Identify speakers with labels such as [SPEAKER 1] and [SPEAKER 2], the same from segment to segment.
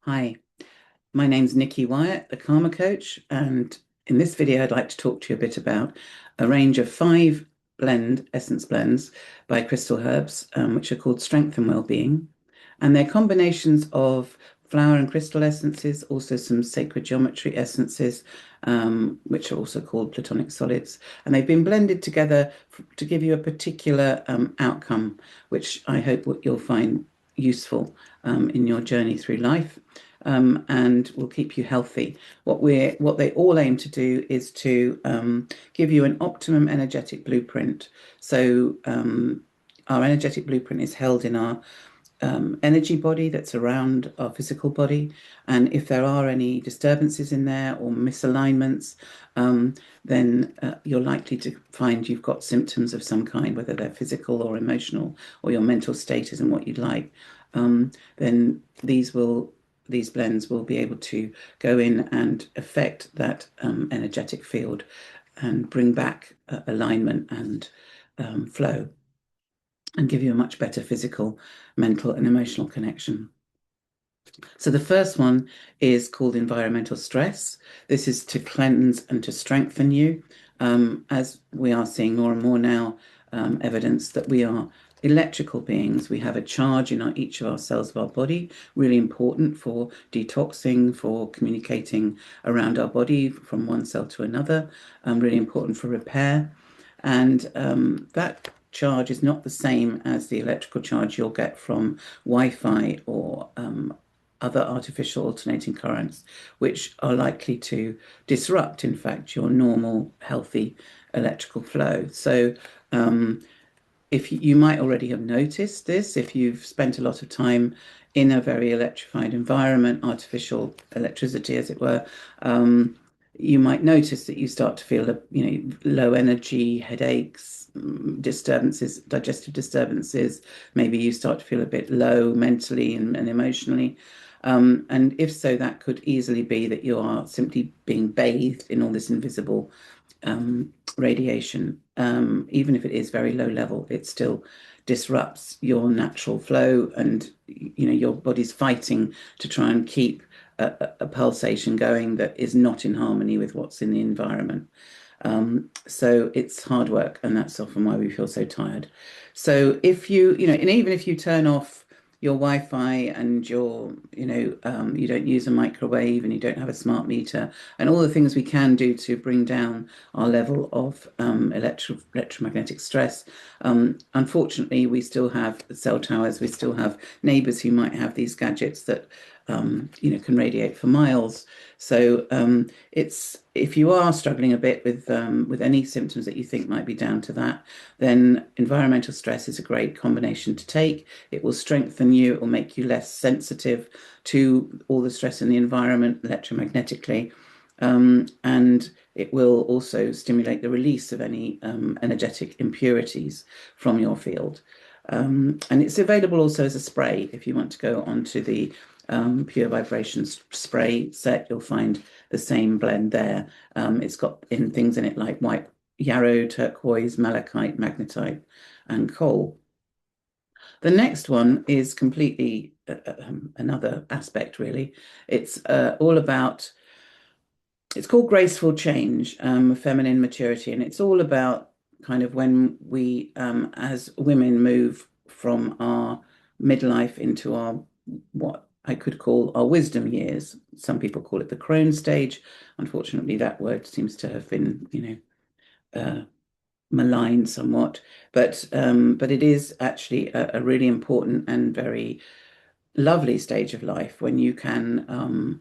[SPEAKER 1] Hi, my name's Nikki Wyatt, the Karma Coach, and in this video, I'd like to talk to you a bit about a range of five essence blends by Crystal Herbs, which are called Strength and Wellbeing. And they're combinations of flower and crystal essences, also some sacred geometry essences, which are also called platonic solids. And they've been blended together to give you a particular outcome, which I hope you'll find useful in your journey through life. And will keep you healthy. What they all aim to do is to give you an optimum energetic blueprint. So our energetic blueprint is held in our energy body that's around our physical body. And if there are any disturbances in there or misalignments, then you're likely to find you've got symptoms of some kind, whether they're physical or emotional, or your mental state isn't what you'd like. Then these blends will be able to go in and affect that energetic field and bring back alignment and flow and give you a much better physical, mental, and emotional connection. So the first one is called environmental stress. This is to cleanse and to strengthen you. As we are seeing more and more now, evidence that we are electrical beings. We have a charge in each of our cells of our body, really important for detoxing, for communicating around our body from one cell to another, really important for repair. And that charge is not the same as the electrical charge you'll get from Wi-Fi or other artificial alternating currents, which are likely to disrupt, in fact, your normal, healthy electrical flow. So, if you might already have noticed this, if you've spent a lot of time in a very electrified environment, artificial electricity, as it were, you might notice that you start to feel, low energy, headaches, disturbances, digestive disturbances. Maybe you start to feel a bit low mentally and emotionally. And if so, that could easily be that you are simply being bathed in all this invisible radiation. Even if it is very low level, it still disrupts your natural flow, and your body's fighting to try and keep a pulsation going that is not in harmony with what's in the environment. So it's hard work, and that's often why we feel so tired. So if and even if you turn off your Wi-Fi and you don't use a microwave and you don't have a smart meter, and all the things we can do to bring down our level of electromagnetic stress. Unfortunately, we still have cell towers, we still have neighbors who might have these gadgets that can radiate for miles. So it's if you are struggling a bit with any symptoms that you think might be down to that, then environmental stress is a great combination to take. It will strengthen you, it will make you less sensitive to all the stress in the environment electromagnetically. And it will also stimulate the release of any energetic impurities from your field. And it's available also as a spray. If you want to go onto the Pure Vibrations spray set, you'll find the same blend there. It's got things in it like white yarrow, turquoise, malachite, magnetite, and coal. The next one is completely another aspect, really. It's all about, it's called graceful change, feminine maturity, and it's all about kind of when we, as women, move from our midlife into our what I could call our wisdom years. Some people call it the crone stage. Unfortunately, that word seems to have been, maligned somewhat, but it is actually a really important and very lovely stage of life when you can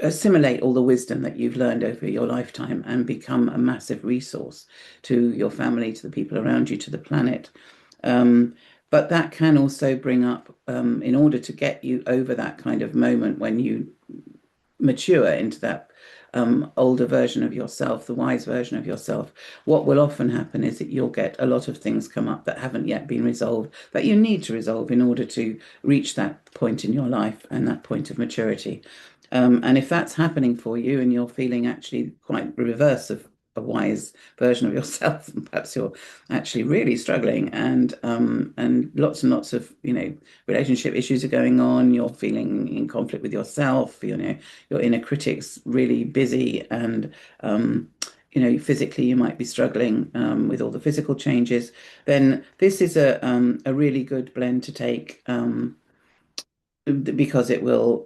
[SPEAKER 1] assimilate all the wisdom that you've learned over your lifetime and become a massive resource to your family, to the people around you, to the planet. But that can also bring up, in order to get you over that kind of moment when you mature into that older version of yourself, the wise version of yourself, what will often happen is that you'll get a lot of things come up that haven't yet been resolved, that you need to resolve in order to reach that point in your life and that point of maturity. And if that's happening for you and you're feeling actually quite the reverse of a wise version of yourself, and perhaps you're actually really struggling, and lots of relationship issues are going on. You're feeling in conflict with yourself. Your inner critic's really busy, and physically you might be struggling with all the physical changes. Then this is a really good blend to take. Because it will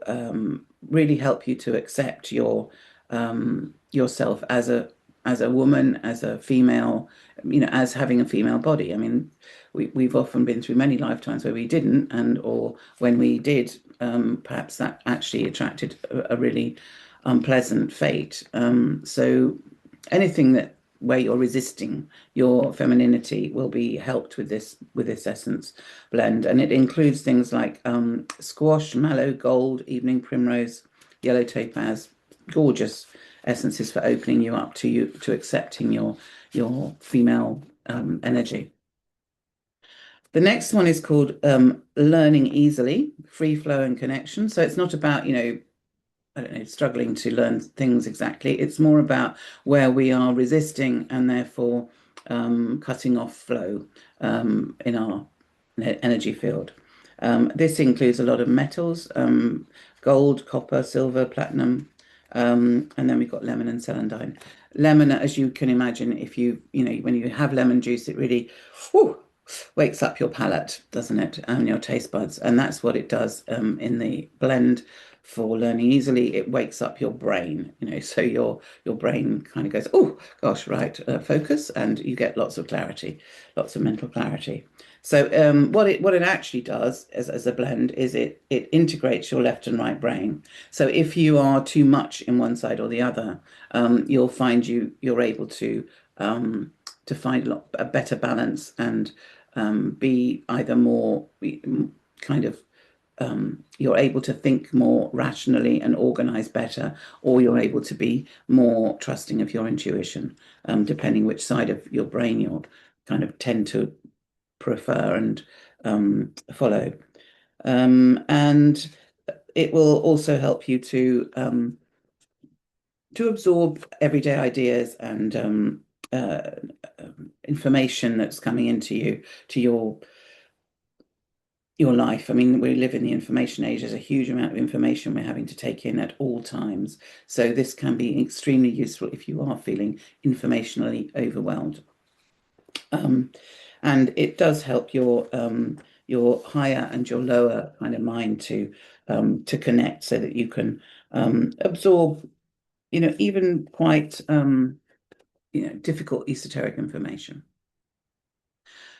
[SPEAKER 1] really help you to accept yourself as a woman, as a female, as having a female body. I mean, we've often been through many lifetimes where we didn't, and or when we did, perhaps that actually attracted a really unpleasant fate. So anything that where you're resisting your femininity will be helped with this essence blend, and it includes things like squash, mallow, gold, evening primrose, yellow topaz, gorgeous essences for opening you up to accepting your female energy. The next one is called learning easily, free flow and connection. So it's not about, I don't know, struggling to learn things exactly. It's more about where we are resisting and therefore cutting off flow in our energy field. This includes a lot of metals, gold, copper, silver, platinum, and then we've got lemon and celandine. Lemon, as you can imagine, if when you have lemon juice, it really whew, wakes up your palate, doesn't it? And your taste buds. And that's what it does in the blend for learning easily. It wakes up your brain, so your brain kind of goes, oh gosh, right, focus, and you get lots of clarity, lots of mental clarity. So what it actually does as a blend is it integrates your left and right brain. So if you are too much in one side or the other, you'll find you're able to find a better balance and be either more kind of you're able to think more rationally and organize better, or you're able to be more trusting of your intuition, depending which side of your brain you're kind of tend to prefer and follow. And it will also help you to absorb everyday ideas and information that's coming into to your life. I mean, we live in the information age. There's a huge amount of information we're having to take in at all times. So this can be extremely useful if you are feeling informationally overwhelmed. And it does help your higher and your lower kind of mind to connect so that you can absorb, even quite difficult esoteric information.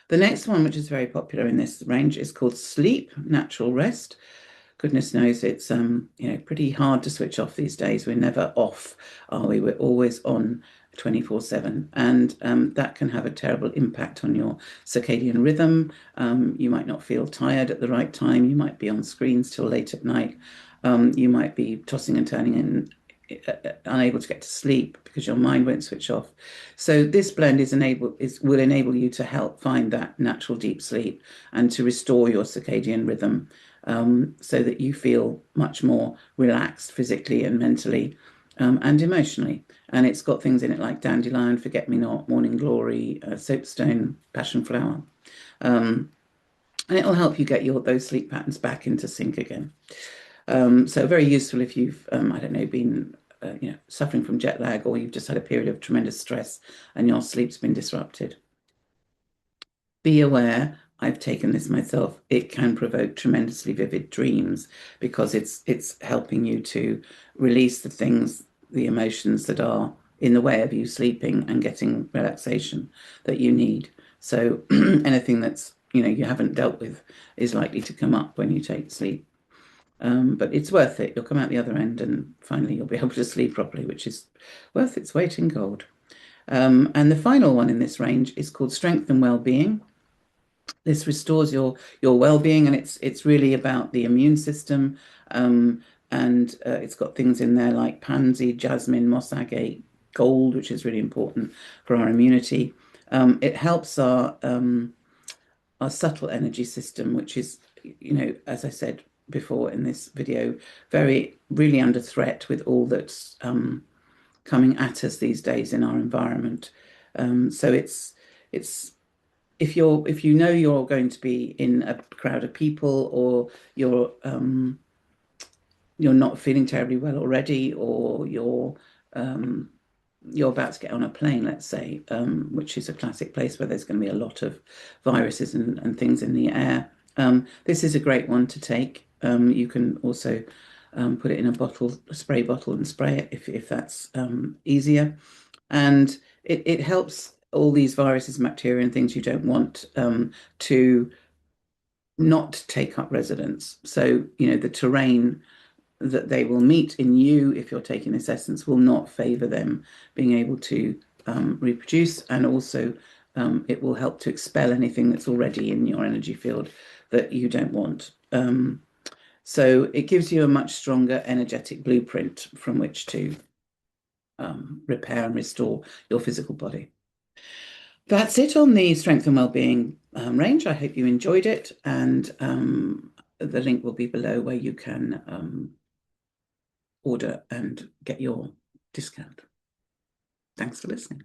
[SPEAKER 1] The next one, which is very popular in this range, is called Sleep, Natural Rest. Goodness knows it's pretty hard to switch off these days. We're never off, are we? We're always on 24/7, and that can have a terrible impact on your circadian rhythm. You might not feel tired at the right time. You might be on screens till late at night. You might be tossing and turning and unable to get to sleep because your mind won't switch off. So this blend will enable you to help find that natural deep sleep and to restore your circadian rhythm, so that you feel much more relaxed physically and mentally, and emotionally. And it's got things in it like dandelion, forget-me-not, morning glory, soapstone, passion flower. And it'll help you get those sleep patterns back into sync again. So very useful if you've, I don't know, been suffering from jet lag, or you've just had a period of tremendous stress and your sleep's been disrupted. Be aware, I've taken this myself, it can provoke tremendously vivid dreams because it's helping you to release the emotions that are in the way of you sleeping and getting relaxation that you need. So anything that's you haven't dealt with is likely to come up when you take sleep. But it's worth it. You'll come out the other end and finally you'll be able to sleep properly, which is worth its weight in gold. And the final one in this range is called Strength and Well-Being. This restores your well-being, and it's really about the immune system. And it's got things in there like pansy, jasmine, moss agate, gold, which is really important for our immunity. It helps our subtle energy system, which is, as I said before in this video, really under threat with all that's coming at us these days in our environment. So it's if you know you're going to be in a crowd of people, or you're not feeling terribly well already, or you're about to get on a plane, let's say, which is a classic place where there's going to be a lot of viruses and things in the air. This is a great one to take. You can also put it in a bottle, a spray bottle, and spray it if that's easier. And it helps all these viruses and bacteria and things you don't want to not take up residence. So, the terrain that they will meet in you if you're taking this essence will not favor them being able to reproduce. And also, it will help to expel anything that's already in your energy field that you don't want. So it gives you a much stronger energetic blueprint from which to repair and restore your physical body. That's it on the Strength and Wellbeing range. I hope you enjoyed it, and the link will be below where you can order and get your discount. Thanks for listening.